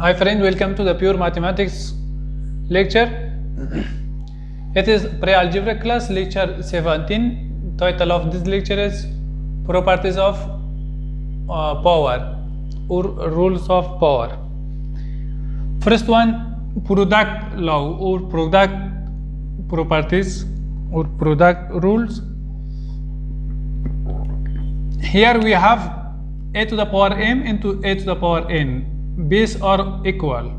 Hi friend, welcome to the Pure Mathematics lecture. It is pre-algebra class lecture 17. Title of this lecture is Properties of Power or Rules of Power. First one, product law or product properties or product rules. Here we have a to the power m into a to the power n. Base are equal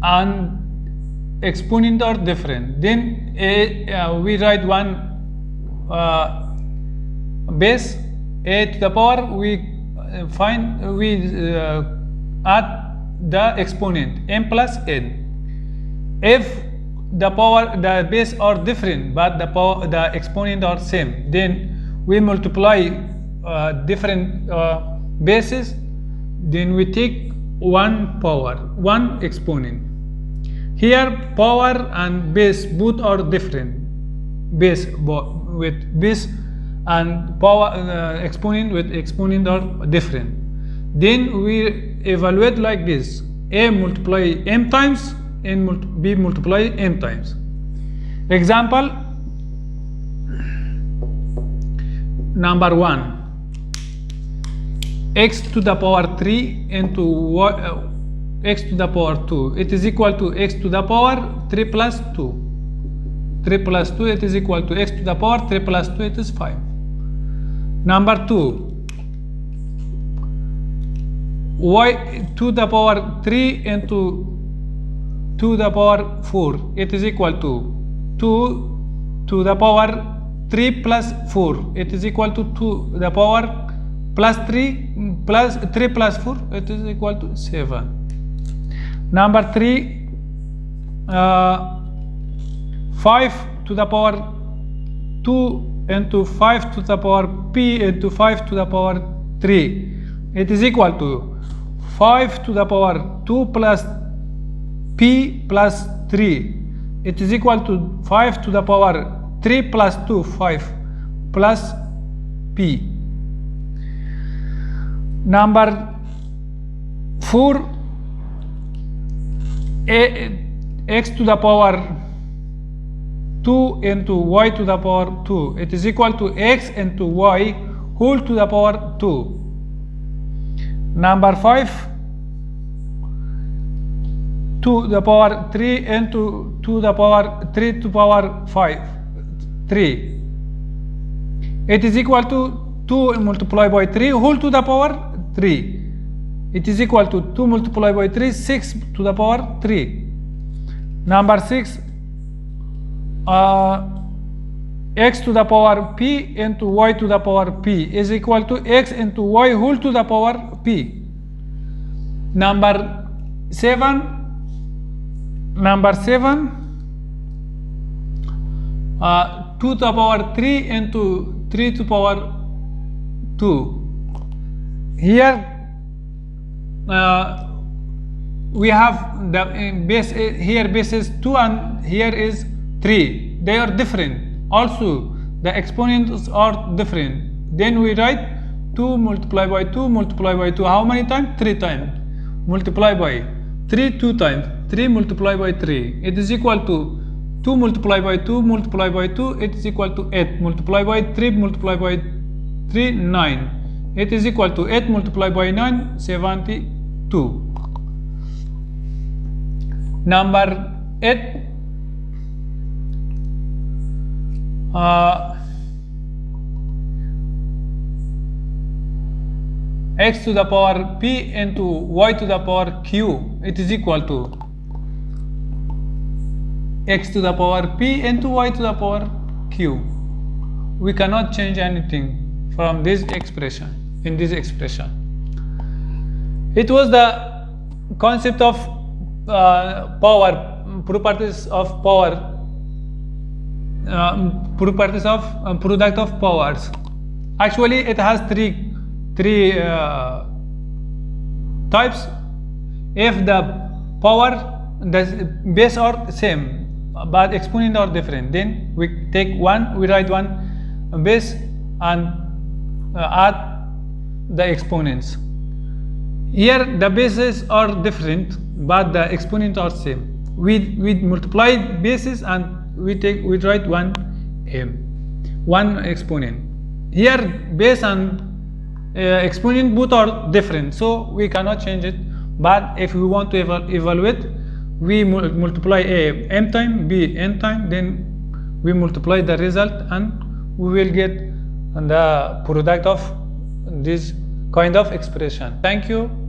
and exponent are different. Then we write one base a to the power. We add the exponent m plus n. If the base are different but the exponent are same, then we multiply different bases. Then we take one power, one exponent. Here power and base both are different. Base with base and power exponent with exponent are different. Then we evaluate like this: a multiply m times, and b multiply m times. Example number 1. X to the power 3 into x to the power 2. It is equal to x to the power 3 plus 2. 3 plus 2, it is equal to x to the power 3 plus 2, it is 5. Number 2. Y to the power 3 into 2 to the power 4. It is equal to 2 to the power 3 plus 4. It is equal to 2 to the power plus 3 plus 3 plus 4, it is equal to 7. Number 3, 5 to the power 2 into 5 to the power p into 5 to the power 3. It is equal to 5 to the power 2 plus p plus 3. It is equal to 5 to the power 3 plus 2, 5 plus p. Number 4, x to the power 2 into y to the power 2. It is equal to x into y whole to the power 2. Number 5, 2 to the power 3 into 2 to the power 3 to power 5, 3. It is equal to 2 multiplied by 3 whole to the power 3. It is equal to 2 multiplied by 3, 6 to the power 3. Number 6, x to the power p into y to the power p is equal to x into y whole to the power p. Number 7, 2 to the power 3 into 3 to the power 2. Here we have the base. Here base is 2 and here is 3. They are different. Also the exponents are different. Then we write 2 multiplied by 2 multiplied by 2. How many times? 3 times. Multiply by 3 2 times. 3 multiplied by 3. It is equal to 2 multiplied by 2 multiplied by 2. It is equal to 8 multiplied by 3 multiplied by 3, 9. It is equal to 8 multiplied by 9, 72. Number 8, x to the power p into y to the power q. It is equal to x to the power p into y to the power q. We cannot change anything from this expression. In this expression, it was the concept of power, properties of power, properties of product of powers. Actually, it has three types. If the power, the base are same but exponent are different, then we take one, we write one base and add the exponents. Here the bases are different but the exponent are same. We multiply bases and we write one exponent. Here base and exponent both are different, so we cannot change it. But if we want to evaluate, we multiply a m time, b n time, then we multiply the result and we will get the product of this kind of expression. Thank you.